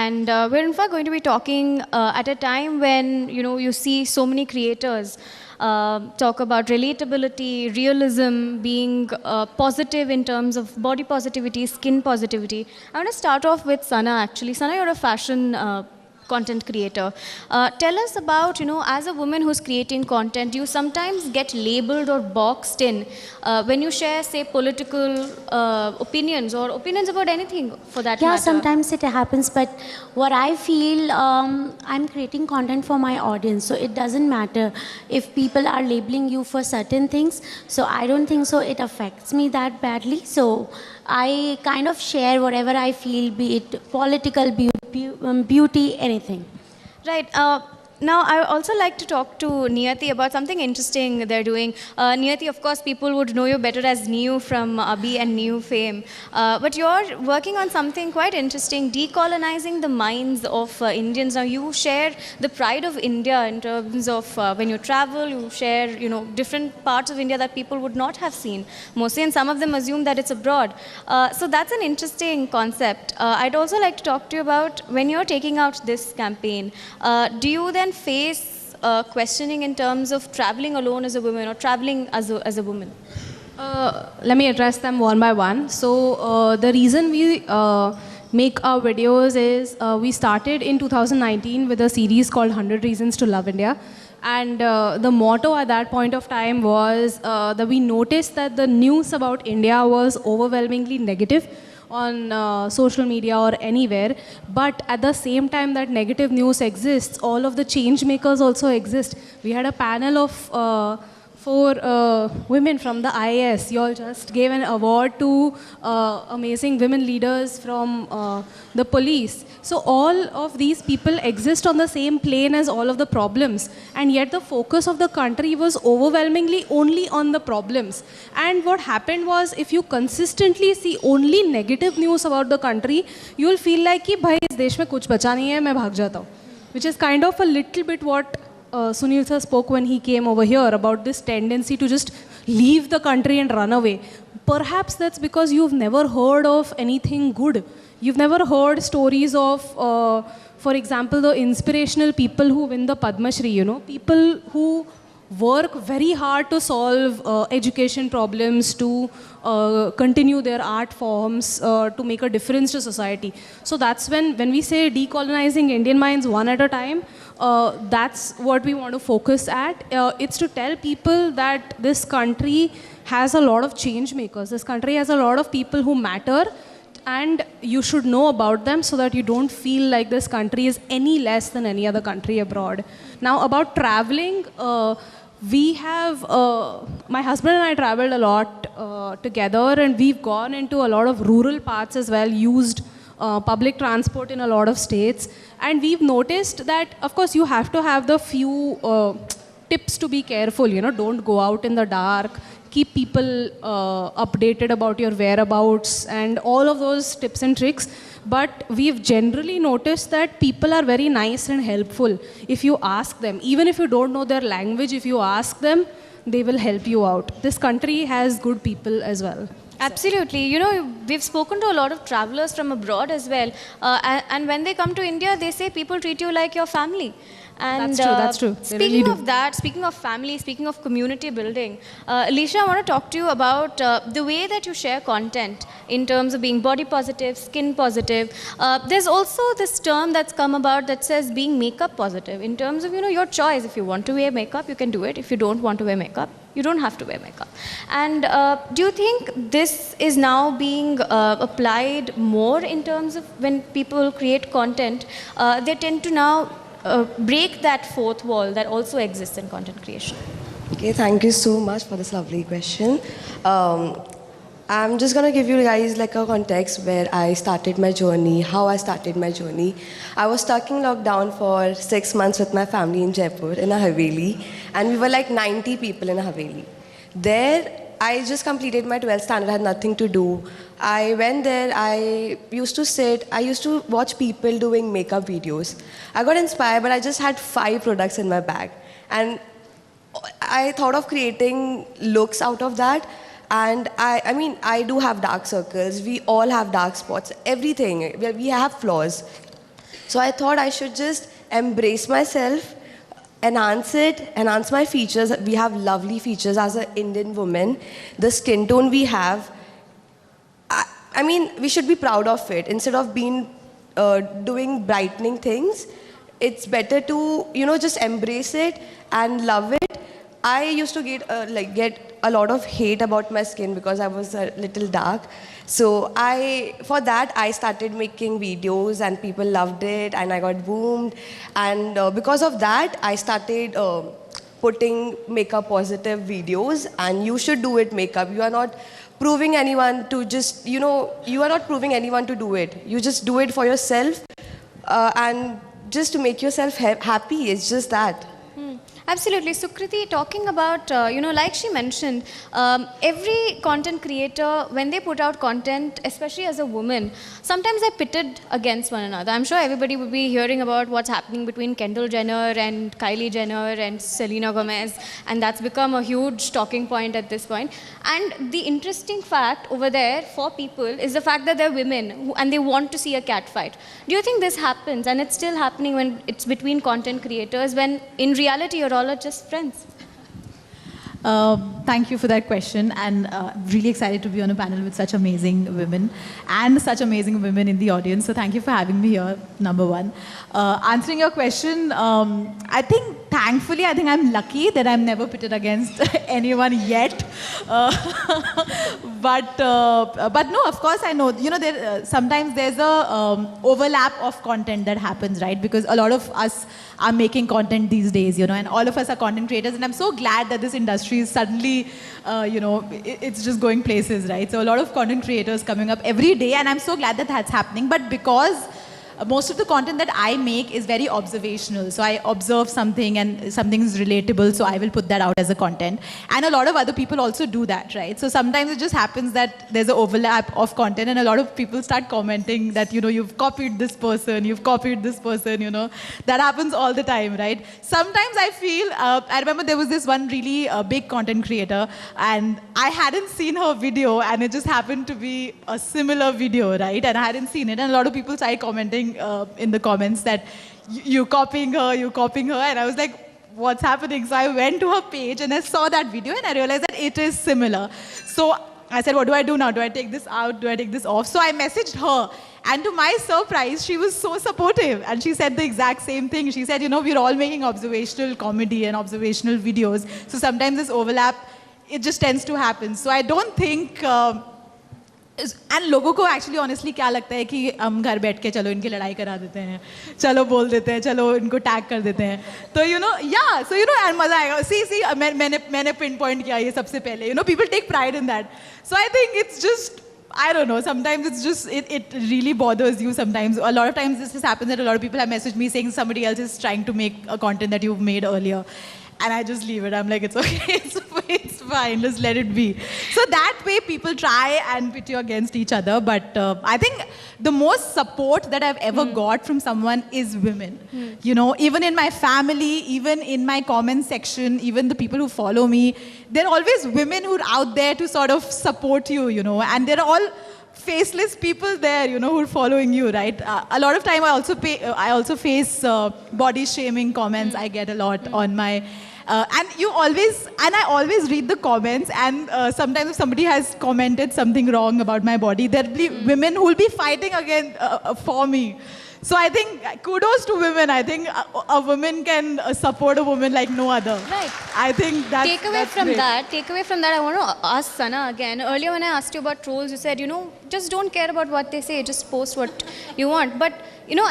And we're in fact going to be talking at a time when you see so many creators talk about relatability, realism, being positive in terms of body positivity, skin positivity. I want to start off with Sana actually. Sana, you're a fashion content creator. Tell us about, as a woman who's creating content, you sometimes get labeled or boxed in when you share, say, political opinions or opinions about anything for that matter. Yeah, sometimes it happens, but what I feel, I'm creating content for my audience, so it doesn't matter if people are labeling you for certain things. So I don't think so it affects me that badly. So I kind of share whatever I feel, be it political, beauty, anything. Right. Now, I also like to talk to Niyati about something interesting they're doing. Niyati, of course, people would know you better as Niu from Abhi and Niu fame. But you're working on something quite interesting, decolonizing the minds of Indians. Now, you share the pride of India in terms of when you travel, you share, different parts of India that people would not have seen mostly, and some of them assume that it's abroad. So that's an interesting concept. I'd also like to talk to you about when you're taking out this campaign, do you then face questioning in terms of traveling alone as a woman or traveling as a woman? Let me address them one by one. So the reason we make our videos is we started in 2019 with a series called 100 Reasons to Love India. And the motto at that point of time was that we noticed that the news about India was overwhelmingly negative on social media or anywhere, but at the same time that negative news exists, all of the change makers also exist. We had a panel of 4 women from the IAS. You all just gave an award to amazing women leaders from the police. So all of these people exist on the same plane as all of the problems, and yet the focus of the country was overwhelmingly only on the problems. And what happened was, if you consistently see only negative news about the country, you will feel like कि भाई इस देश में कुछ बचा नहीं है, मैं भाग जाता हूँ. Which is kind of a little bit what Sunil sir spoke when he came over here about this tendency to just leave the country and run away. Perhaps that's because you've never heard of anything good. You've never heard stories of, for example, the inspirational people who win the Padma Shri, people who work very hard to solve education problems, to continue their art forms, to make a difference to society. So that's when we say decolonizing Indian minds one at a time, that's what we want to focus at. It's to tell people that this country has a lot of change makers. This country has a lot of people who matter, and you should know about them so that you don't feel like this country is any less than any other country abroad. Now, about traveling, we have, my husband and I traveled a lot together, and we've gone into a lot of rural parts as well, used public transport in a lot of states. And we've noticed that, of course, you have to have the few tips to be careful, don't go out in the dark, keep people updated about your whereabouts, and all of those tips and tricks. But we've generally noticed that people are very nice and helpful. If you ask them, even if you don't know their language, if you ask them, they will help you out. This country has good people as well. Absolutely. We've spoken to a lot of travelers from abroad as well. And when they come to India, they say people treat you like your family. And that's true. Speaking of that, speaking of family, speaking of community building, Alicia, I want to talk to you about the way that you share content in terms of being body positive, skin positive. There's also this term that's come about that says being makeup positive in terms of, your choice. If you want to wear makeup, you can do it. If you don't want to wear makeup, you don't have to wear makeup. And do you think this is now being applied more in terms of when people create content? They tend to now break that fourth wall that also exists in content creation. Okay, thank you so much for this lovely question. I'm just going to give you guys like a context where I started my journey, how I started my journey. I was stuck in lockdown for 6 months with my family in Jaipur in a Haveli, and we were like 90 people in a Haveli. There, I just completed my 12th standard, I had nothing to do. I went there, I used to watch people doing makeup videos. I got inspired, but I just had 5 products in my bag. And I thought of creating looks out of that. And I mean, I do have dark circles. We all have dark spots, everything. We have flaws. So I thought I should just embrace myself, enhance it, enhance my features. We have lovely features as an Indian woman. The skin tone we have, I mean, we should be proud of it. Instead of doing brightening things, it's better to, just embrace it and love it. I used to get a lot of hate about my skin because I was a little dark. So for that, I started making videos and people loved it and I got boomed. And because of that, I started putting makeup positive videos, and you should do it makeup. You are not proving anyone to just, you are not proving anyone to do it. You just do it for yourself and just to make yourself happy. It's just that. Absolutely. Sukriti, talking about, like she mentioned, every content creator, when they put out content, especially as a woman, sometimes they're pitted against one another. I'm sure everybody would be hearing about what's happening between Kendall Jenner and Kylie Jenner and Selena Gomez, and that's become a huge talking point at this point. And the interesting fact over there for people is the fact that they're women and they want to see a cat fight. Do you think this happens, and it's still happening when it's between content creators, when in reality you're all are just friends? Thank you for that question, and really excited to be on a panel with such amazing women and such amazing women in the audience. So thank you for having me here, number one. Answering your question, I think thankfully, I think I'm lucky that I'm never pitted against anyone yet. But no, of course I know, sometimes there's a overlap of content that happens, right? Because a lot of us are making content these days, and all of us are content creators, and I'm so glad that this industry is suddenly, it's just going places, right? So a lot of content creators coming up every day, and I'm so glad that that's happening. But because most of the content that I make is very observational. So I observe something and something is relatable, so I will put that out as a content. And a lot of other people also do that, right? So sometimes it just happens that there's an overlap of content and a lot of people start commenting that, you've copied this person, That happens all the time, right? Sometimes I feel, I remember there was this one really big content creator and I hadn't seen her video and it just happened to be a similar video, right? And I hadn't seen it and a lot of people started commenting in the comments that you're copying her, and I was like, what's happening? So I went to her page and I saw that video and I realized that it is similar. So I said, what do I do now? Do I take this out? Do I take this off? So I messaged her, and to my surprise, she was so supportive and she said the exact same thing. She said, we're all making observational comedy and observational videos, so sometimes this overlap, it just tends to happen. So I don't think and लोगों को actually honestly क्या लगता है कि हम घर बैठ के चलो इनकी लड़ाई करा देते हैं, चलो बोल देते हैं, चलो इनको टैग कर देते हैं, तो एंड मजा आएगा. सी मैंने पिन पॉइंट किया ये सबसे पहले. People take pride in that. So I think it's just, I don't know, sometimes it's just, it really bothers you sometimes. A lot of times this has happened that a lot of people have messaged me saying somebody else is trying to make a content that you've made earlier. And I just leave it. I'm like, it's okay, it's fine, just let it be. So that way people try and pit you against each other. But I think the most support that I've ever got from someone is women. Even in my family, even in my comment section, even the people who follow me, there are always women who are out there to sort of support you, and they're all faceless people there, who are following you, right? A lot of time I also face body shaming comments. I get a lot on my, and I always read the comments, and sometimes if somebody has commented something wrong about my body, there'll be women who will be fighting again for me. So I think kudos to women. I think a woman can support a woman like no other. Right. I think that's Take away from great. that, I want to ask Sana again. Earlier when I asked you about trolls, you said, just don't care about what they say, just post what you want. But,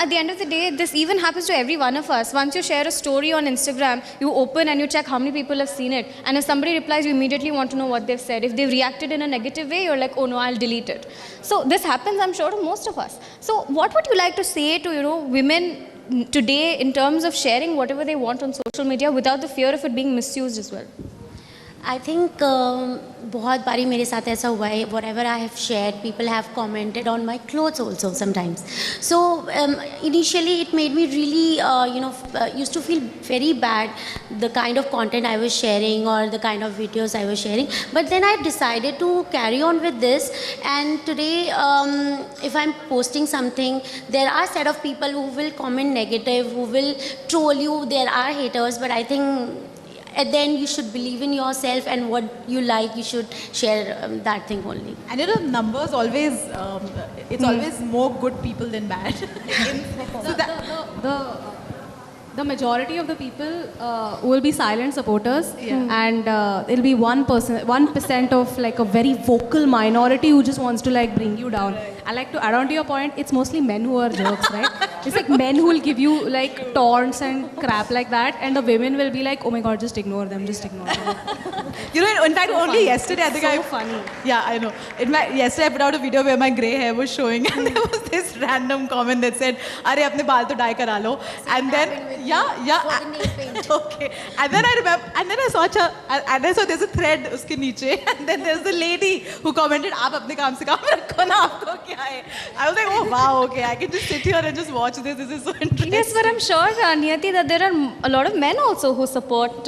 at the end of the day, this even happens to every one of us. Once you share a story on Instagram, you open and you check how many people have seen it. And if somebody replies, you immediately want to know what they've said. If they've reacted in a negative way, you're like, oh no, I'll delete it. So this happens, I'm sure, to most of us. So what would you like to say to, women today in terms of sharing whatever they want on social media without the fear of it being misused as well? I think बहुत बारी मेरे साथ ऐसा हुआ है. Whatever I have shared, people have commented on my clothes also sometimes. So initially it made me really, used to feel very bad, the kind of content I was sharing or the kind of videos I was sharing. But then I decided to carry on with this. And today, if I'm posting something, there are set of people who will comment negative, who will troll you. There are haters, but I think at the end you should believe in yourself, and what you like you should share that thing only. And numbers always, it's always more good people than bad. So the majority of the people will be silent supporters, and it'll be 1% of like a very vocal minority who just wants to like bring you down. I like to add on to your point, it's mostly men who are jerks, right? It's like men who will give you like taunts and crap like that, and the women will be like, oh my god, just ignore them, just ignore them. In fact, only yesterday I think so funny. Yeah, I know. Yesterday I put out a video where my grey hair was showing, and there was this random comment that said, "Arey, apne baal to dye kara lo." And then okay. And then I remember, and then I saw there's a thread uske niche, and then there's the lady who commented, "Aap apne kaam se kaam rakho na, aapko kya hai?" I was like, oh wow, okay, I can just sit here and just watch this. This is so interesting. Yes, but I'm sure, Niyati, that there are a lot of men also who support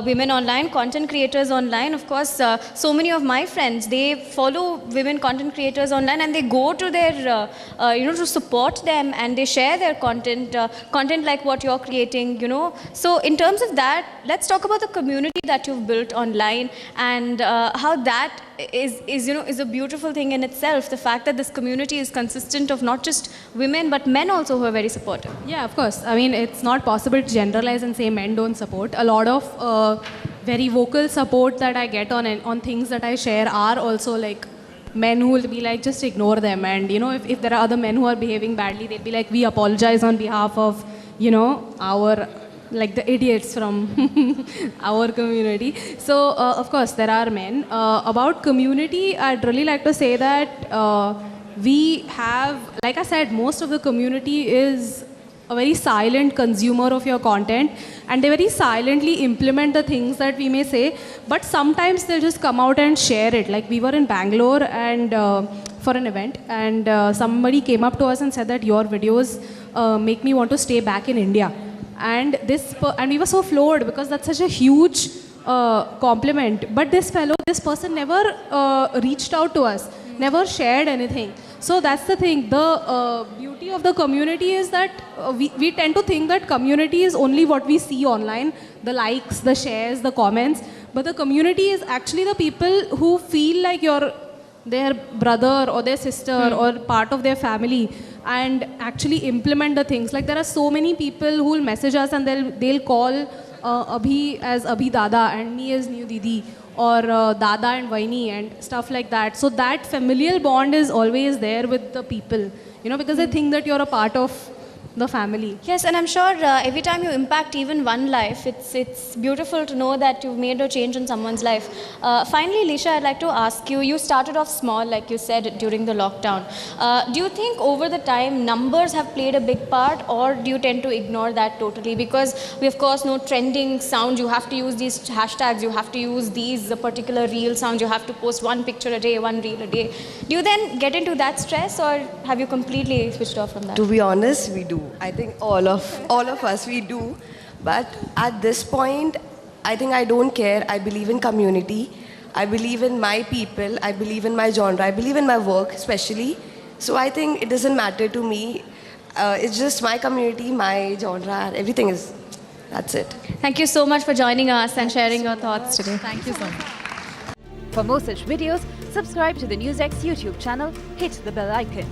women online, content creators online. Of course, so many of my friends, they follow women content creators online, and they go to their, to support them, and they share their content like what you're creating, So in terms of that, let's talk about the community that you've built online, and how that is a beautiful thing in itself. The fact that this community is consistent of not just women but men also who are very supportive. Yeah, of course. I mean, it's not possible to generalize and say men don't support. A lot of very vocal support that I get on things that I share are also like men who will be like, just ignore them. And if there are other men who are behaving badly, they'll be like, we apologize on behalf of our, like the idiots from our community. So of course there are men. About community, I'd really like to say that we have, like I said, most of the community is a very silent consumer of your content, and they very silently implement the things that we may say, but sometimes they'll just come out and share it. Like we were in Bangalore and for an event, and somebody came up to us and said that your videos make me want to stay back in India. And we were so floored because that's such a huge compliment. But this person never reached out to us, never shared anything. So that's the thing. The beauty of the community is that we tend to think that community is only what we see online, the likes, the shares, the comments. But the community is actually the people who feel like you're their brother or their sister or part of their family, and actually implement the things. Like there are so many people who will message us and they'll call Abhi as Abhi Dada and me as New Didi, or Dada and Vaini and stuff like that. So that familial bond is always there with the people, because they think that you're a part of the family. Yes, and I'm sure every time you impact even one life, it's beautiful to know that you've made a change in someone's life. Finally, Lisha, I'd like to ask you, you started off small, like you said, during the lockdown. Do you think over the time numbers have played a big part, or do you tend to ignore that totally? Because we of course know trending sound, you have to use these hashtags, you have to use these particular reel sounds, you have to post one picture a day, one reel a day. Do you then get into that stress, or have you completely switched off from that? To be honest, we do. I think all of us, we do. But at this point, I think I don't care. I believe in community. I believe in my people. I believe in my genre. I believe in my work, especially. So I think it doesn't matter to me. It's just my community, my genre, everything is. That's it. Thank you so much for joining us and sharing your thoughts today. Thank you so much. For more such videos, subscribe to the NewsX YouTube channel, hit the bell icon.